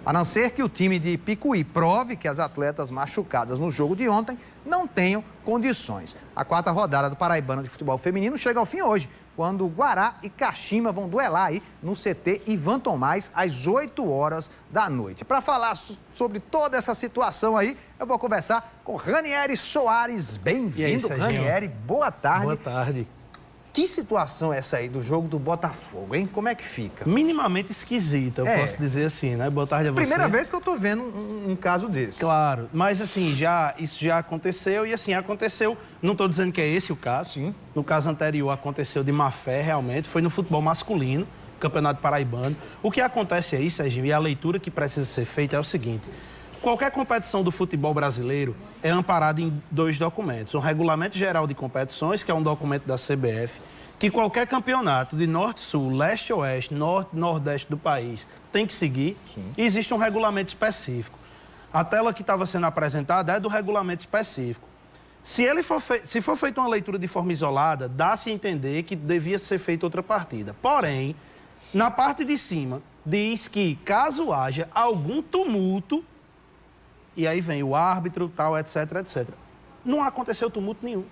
A não ser que o time de Picuí prove que as atletas machucadas no jogo de ontem não tenham condições. A 4ª rodada do Paraibano de Futebol Feminino chega ao fim hoje, quando Guará e Caxima vão duelar aí no CT Ivan Tomás às 8 horas da noite. Para falar sobre toda essa situação aí, eu vou conversar com Ranieri Soares. Bem-vindo, Ranieri. Boa tarde. Boa tarde. Que situação é essa aí do jogo do Botafogo, hein? Como é que fica? Minimamente esquisita, eu posso dizer assim, né? Boa tarde a você. Primeira vez que eu tô vendo um caso desse. Claro, mas assim, isso já aconteceu e assim, aconteceu, não estou dizendo que é esse o caso. Sim. No caso anterior aconteceu de má fé, realmente, foi no futebol masculino, Campeonato Paraibano. O que acontece aí, Serginho, e a leitura que precisa ser feita é o seguinte: qualquer competição do futebol brasileiro é amparada em 2 documentos. Um Regulamento Geral de Competições, que é um documento da CBF, que qualquer campeonato de norte-sul, leste-oeste, norte-nordeste do país tem que seguir. Sim. E existe um regulamento específico. A tela que estava sendo apresentada é do regulamento específico. Se for feita uma leitura de forma isolada, dá-se a entender que devia ser feita outra partida. Porém, na parte de cima, diz que caso haja algum tumulto, e aí vem o árbitro, tal, etc, etc. Não aconteceu tumulto nenhum.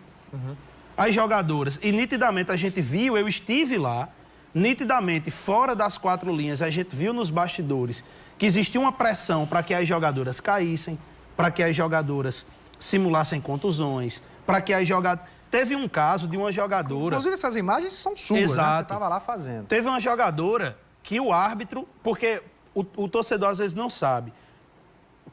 As jogadoras, e nitidamente a gente viu, eu estive lá, nitidamente fora das 4 linhas, a gente viu nos bastidores que existia uma pressão para que as jogadoras caíssem, para que as jogadoras simulassem contusões, para que as jogadoras... Teve um caso de uma jogadora... Inclusive essas imagens são suas, Exato. Né? Você estava lá fazendo. Teve uma jogadora que o árbitro, porque o torcedor às vezes não sabe,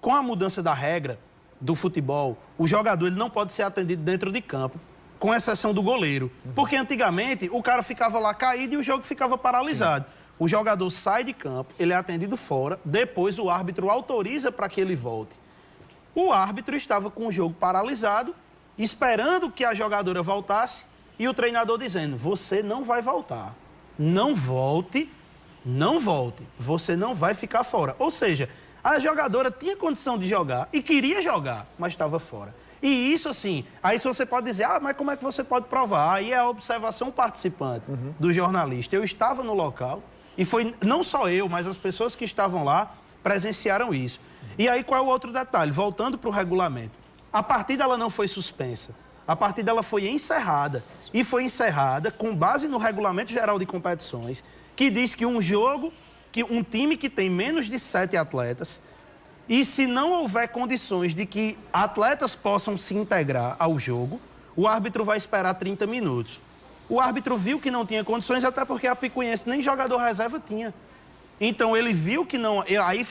com a mudança da regra do futebol, o jogador ele não pode ser atendido dentro de campo, com exceção do goleiro. Porque antigamente o cara ficava lá caído e o jogo ficava paralisado. Sim. O jogador sai de campo, ele é atendido fora, depois o árbitro autoriza para que ele volte. O árbitro estava com o jogo paralisado, esperando que a jogadora voltasse, e o treinador dizendo: você não vai voltar. Não volte, não volte. Você não vai ficar fora. Ou seja, a jogadora tinha condição de jogar e queria jogar, mas estava fora. E isso, assim, aí você pode dizer: mas como é que você pode provar? Aí é a observação participante do jornalista. Eu estava no local e foi, não só eu, mas as pessoas que estavam lá presenciaram isso. E aí qual é o outro detalhe? Voltando para o regulamento. A partida ela não foi suspensa. A partida ela foi encerrada. E foi encerrada com base no Regulamento Geral de Competições, que diz que um jogo, que um time que tem menos de 7 atletas, e se não houver condições de que atletas possam se integrar ao jogo, o árbitro vai esperar 30 minutos. O árbitro viu que não tinha condições, até porque a Picuiense nem jogador reserva tinha. Então ele viu que não... Aí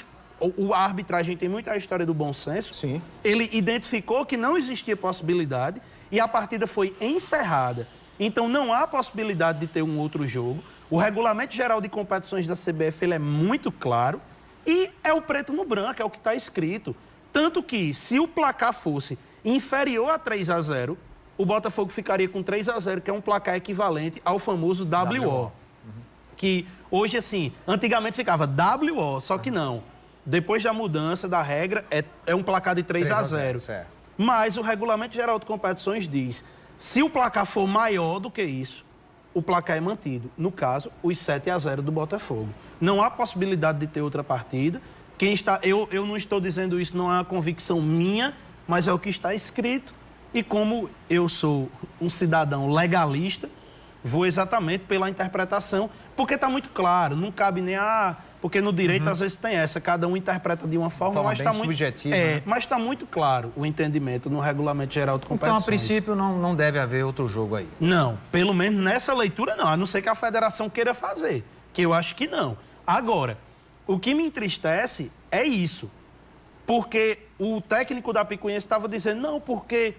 a arbitragem tem muita história do bom senso. Sim. Ele identificou que não existia possibilidade e a partida foi encerrada. Então não há possibilidade de ter um outro jogo. O Regulamento Geral de Competições da CBF ele é muito claro. E é o preto no branco, é o que está escrito. Tanto que, se o placar fosse inferior a 3-0, o Botafogo ficaria com 3-0, que é um placar equivalente ao famoso WO. Que hoje, assim, antigamente ficava WO, só que não. Depois da mudança da regra, é um placar de 3-0. Certo. Mas o Regulamento Geral de Competições diz: se o placar for maior do que isso, o placar é mantido. No caso, os 7-0 do Botafogo. Não há possibilidade de ter outra partida. Eu não estou dizendo isso, não é uma convicção minha, mas é o que está escrito. E como eu sou um cidadão legalista, vou exatamente pela interpretação, porque está muito claro, não cabe nem porque no direito às vezes tem essa, cada um interpreta de uma forma, mas está muito subjetiva. Né? Mas está muito claro o entendimento no Regulamento Geral de Competições. Então, a princípio, não deve haver outro jogo aí. Não, pelo menos nessa leitura não, a não ser que a federação queira fazer, que eu acho que não. Agora, o que me entristece é isso, porque o técnico da Picuiense estava dizendo: não, porque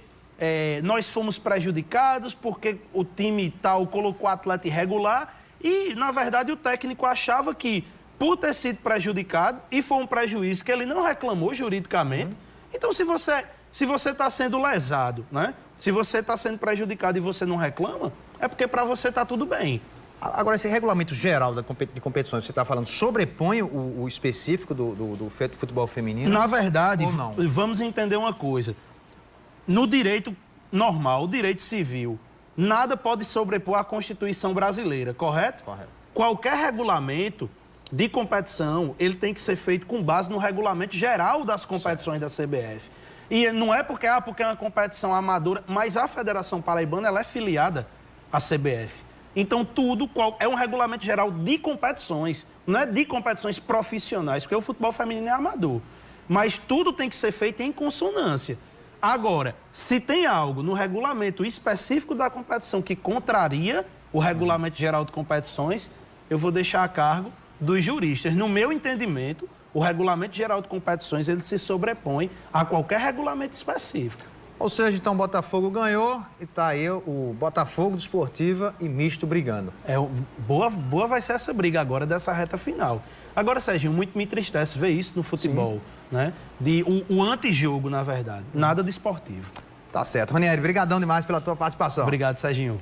nós fomos prejudicados, porque o time tal colocou atleta irregular, e, na verdade, o técnico achava que, por ter sido prejudicado, e foi um prejuízo que ele não reclamou juridicamente, então se você está sendo lesado, né? Se você está sendo prejudicado e você não reclama, é porque para você está tudo bem. Agora, esse regulamento geral de competições, você está falando, sobrepõe o específico do futebol feminino? Na verdade, ou não? Vamos entender uma coisa. No direito normal, o direito civil, nada pode sobrepor a Constituição brasileira, correto? Correto. Qualquer regulamento de competição, ele tem que ser feito com base no regulamento geral das competições da CBF. E não é porque é uma competição amadora, mas a Federação Paraibana ela é filiada à CBF. Então, tudo é um regulamento geral de competições, não é de competições profissionais, porque o futebol feminino é amador. Mas tudo tem que ser feito em consonância. Agora, se tem algo no regulamento específico da competição que contraria o regulamento geral de competições, eu vou deixar a cargo dos juristas. No meu entendimento, o regulamento geral de competições ele se sobrepõe a qualquer regulamento específico. Ou seja, então o Botafogo ganhou e tá aí o Botafogo, Desportiva e Misto brigando. Boa vai ser essa briga agora dessa reta final. Agora, Serginho, muito me entristece ver isso no futebol, né? O antijogo, na verdade. Nada de esportivo. Tá certo. Ranieri, brigadão demais pela tua participação. Obrigado, Serginho.